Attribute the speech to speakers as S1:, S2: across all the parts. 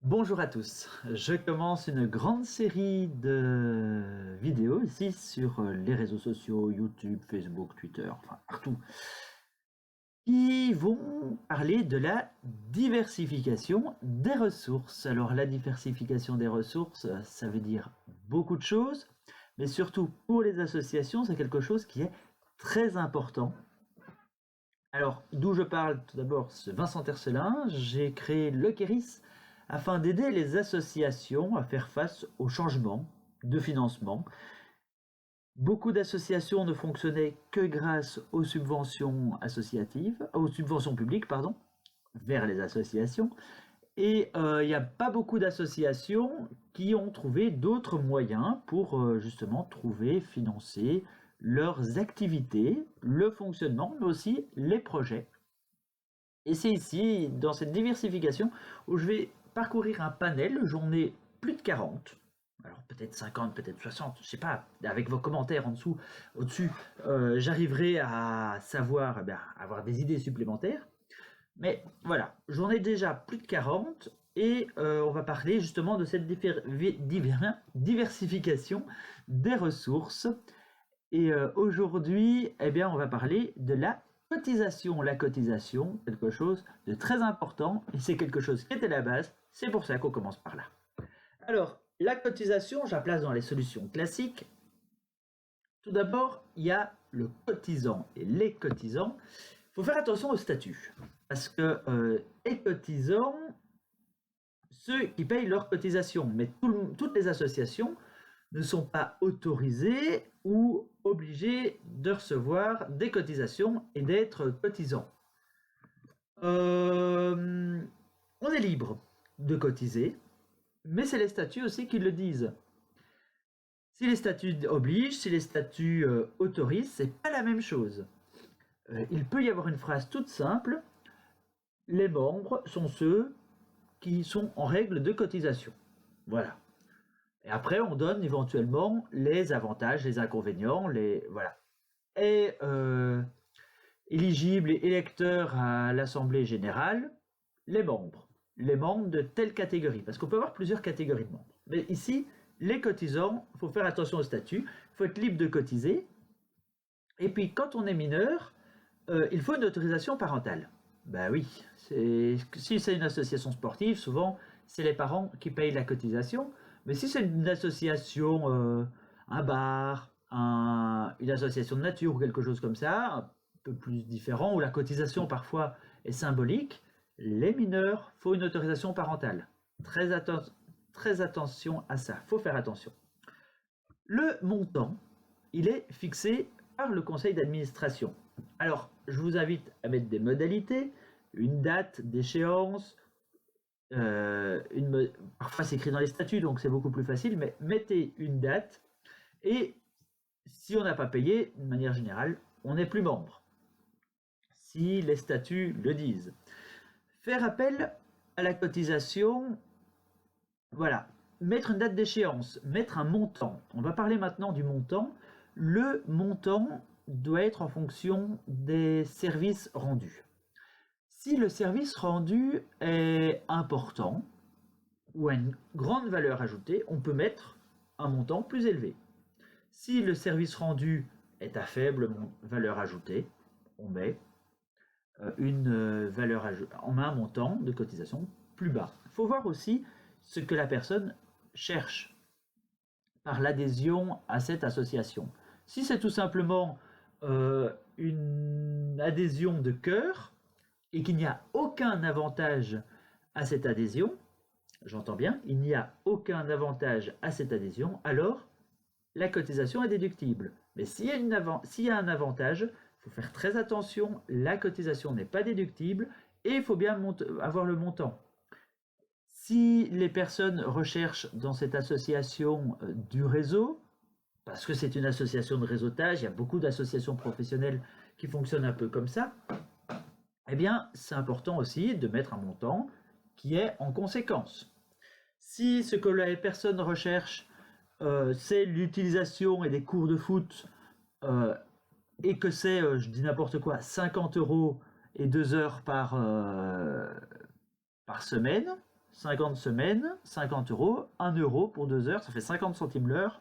S1: Bonjour à tous, je commence une grande série de vidéos ici sur les réseaux sociaux, YouTube, Facebook, Twitter, enfin partout, qui vont parler de la diversification des ressources. Alors la diversification des ressources, ça veut dire beaucoup de choses, mais surtout pour les associations, c'est quelque chose qui est très important. Alors, d'où je parle tout d'abord, c'est Vincent Tercelin, j'ai créé Le Kéris afin d'aider les associations à faire face aux changements de financement. Beaucoup d'associations ne fonctionnaient que grâce aux subventions associatives, aux subventions publiques, pardon, vers les associations. Et il n'y a pas beaucoup d'associations qui ont trouvé d'autres moyens pour justement trouver, financer leurs activités, le fonctionnement, mais aussi les projets. Et c'est ici, dans cette diversification, où je vais parcourir un panel, j'en ai plus de 40, alors peut-être 50, peut-être 60, je sais pas, avec vos commentaires en dessous, au-dessus, j'arriverai à savoir, avoir des idées supplémentaires. Mais voilà, j'en ai déjà plus de 40 et on va parler justement de cette diversification des ressources. Et aujourd'hui, eh bien, on va parler de la cotisation. La cotisation, quelque chose de très important, et c'est quelque chose qui était la base, c'est pour ça qu'on commence par là. Alors, la cotisation, je la place dans les solutions classiques. Tout d'abord, il y a le cotisant et les cotisants. Il faut faire attention au statut, parce que les cotisants, ceux qui payent leur cotisation, mais toutes les associations ne sont pas autorisés ou obligés de recevoir des cotisations et d'être cotisants. On est libre de cotiser, mais c'est les statuts aussi qui le disent. Si les statuts obligent, si les statuts autorisent, c'est pas la même chose. Il peut y avoir une phrase toute simple, les membres sont ceux qui sont en règle de cotisation. Voilà. Et après, on donne éventuellement les avantages, les inconvénients, voilà. Et éligibles et électeurs à l'Assemblée générale, les membres de telle catégorie, parce qu'on peut avoir plusieurs catégories de membres. Mais ici, les cotisants, il faut faire attention au statut, il faut être libre de cotiser. Et puis, quand on est mineur, il faut une autorisation parentale. Ben oui, si c'est une association sportive, souvent, c'est les parents qui payent la cotisation. Mais si c'est une association, un bar, une association de nature ou quelque chose comme ça, un peu plus différent, où la cotisation parfois est symbolique, les mineurs, il faut une autorisation parentale. Très attention à ça, il faut faire attention. Le montant, il est fixé par le conseil d'administration. Alors, je vous invite à mettre des modalités, une date d'échéance, parfois c'est écrit dans les statuts, donc c'est beaucoup plus facile, mais mettez une date, et si on n'a pas payé, de manière générale, on n'est plus membre, si les statuts le disent. Faire appel à la cotisation, voilà, mettre une date d'échéance, mettre un montant. On va parler maintenant du montant. Le montant doit être en fonction des services rendus. Si le service rendu est important ou a une grande valeur ajoutée, on peut mettre un montant plus élevé. Si le service rendu est à faible valeur ajoutée, on met on met un montant de cotisation plus bas. Il faut voir aussi ce que la personne cherche par l'adhésion à cette association. Si c'est tout simplement une adhésion de cœur et qu'il n'y a aucun avantage à cette adhésion, j'entends bien, il n'y a aucun avantage à cette adhésion, alors la cotisation est déductible. Mais s'il y a un avantage, il faut faire très attention, la cotisation n'est pas déductible et il faut bien avoir le montant. Si les personnes recherchent dans cette association du réseau, parce que c'est une association de réseautage, il y a beaucoup d'associations professionnelles qui fonctionnent un peu comme ça, eh bien, c'est important aussi de mettre un montant qui est en conséquence. Si ce que les personnes recherchent, c'est l'utilisation et des cours de foot, et que c'est, je dis n'importe quoi, 50 € et 2 heures par semaine, 50 semaines, 50 €, 1 € pour 2 heures, ça fait 50 centimes l'heure.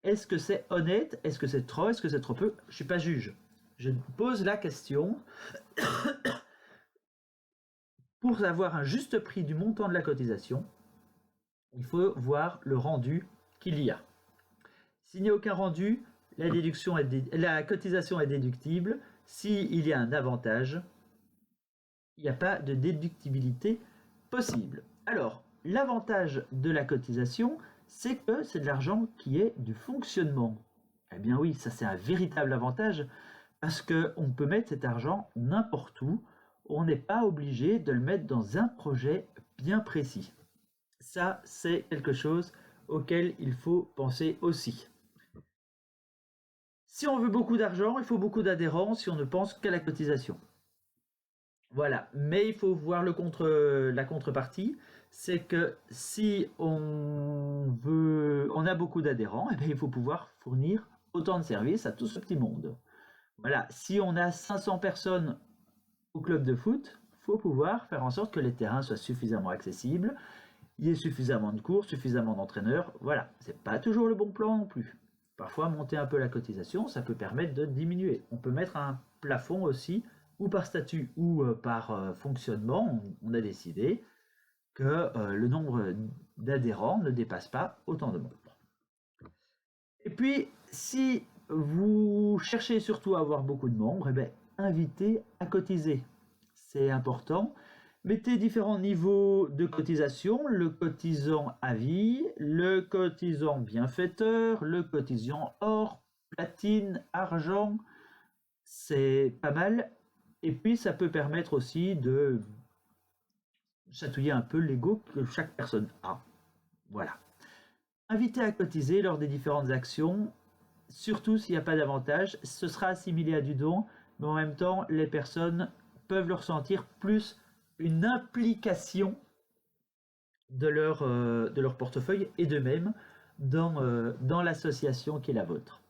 S1: Est-ce que c'est honnête? Est-ce que c'est trop? Est-ce que c'est trop peu? Je ne suis pas juge. Je pose la question pour avoir un juste prix du montant de la cotisation. Il faut voir le rendu qu'il y a. S'il n'y a aucun rendu, la cotisation est déductible. S'il y a un avantage, il n'y a pas de déductibilité possible. Alors, l'avantage de la cotisation, c'est que c'est de l'argent qui est du fonctionnement. Eh bien oui, ça c'est un véritable avantage parce qu'on peut mettre cet argent n'importe où. On n'est pas obligé de le mettre dans un projet bien précis. Ça, c'est quelque chose auquel il faut penser aussi. Si on veut beaucoup d'argent, il faut beaucoup d'adhérents si on ne pense qu'à la cotisation. Voilà, mais il faut voir la contrepartie, c'est que si on a beaucoup d'adhérents, eh bien, il faut pouvoir fournir autant de services à tout ce petit monde. Voilà, si on a 500 personnes au club de foot, il faut pouvoir faire en sorte que les terrains soient suffisamment accessibles, il y ait suffisamment de cours, suffisamment d'entraîneurs. Voilà, c'est pas toujours le bon plan non plus. Parfois, monter un peu la cotisation, ça peut permettre de diminuer. On peut mettre un plafond aussi, ou par statut ou par fonctionnement. On a décidé que le nombre d'adhérents ne dépasse pas autant de membres. Et puis, si vous cherchez surtout à avoir beaucoup de membres, eh bien, invitez à cotiser. C'est important. Mettez différents niveaux de cotisation, le cotisant à vie, le cotisant bienfaiteur, le cotisant or, platine, argent, c'est pas mal. Et puis ça peut permettre aussi de chatouiller un peu l'ego que chaque personne a. Voilà. Invitez à cotiser lors des différentes actions, surtout s'il n'y a pas d'avantage, ce sera assimilé à du don, mais en même temps, les personnes peuvent le ressentir plus une implication de leur portefeuille et d'eux-mêmes dans l'association qui est la vôtre.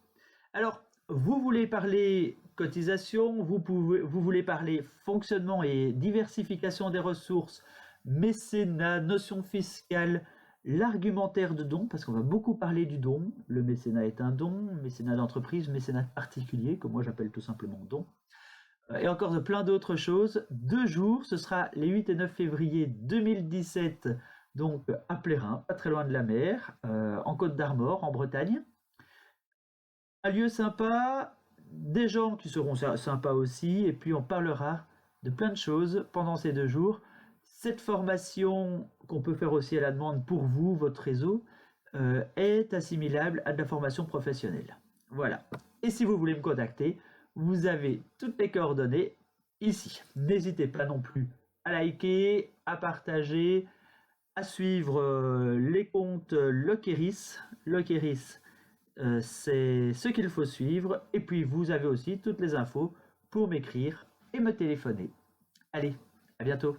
S1: Alors, vous voulez parler cotisation, vous voulez parler fonctionnement et diversification des ressources, mécénat, notion fiscale, l'argumentaire de don, parce qu'on va beaucoup parler du don. Le mécénat est un don, mécénat d'entreprise, mécénat particulier, que moi j'appelle tout simplement don. Et encore de plein d'autres choses. 2 jours, ce sera les 8 et 9 février 2017, donc à Plérin, pas très loin de la mer, en Côte d'Armor, en Bretagne. Un lieu sympa, des gens qui seront sympas aussi, et puis on parlera de plein de choses pendant ces 2 jours. Cette formation qu'on peut faire aussi à la demande pour vous, votre réseau, est assimilable à de la formation professionnelle. Voilà. Et si vous voulez me contacter, vous avez toutes les coordonnées ici. N'hésitez pas non plus à liker, à partager, à suivre les comptes Lokeris. Lokeris, c'est ce qu'il faut suivre. Et puis vous avez aussi toutes les infos pour m'écrire et me téléphoner. Allez, à bientôt.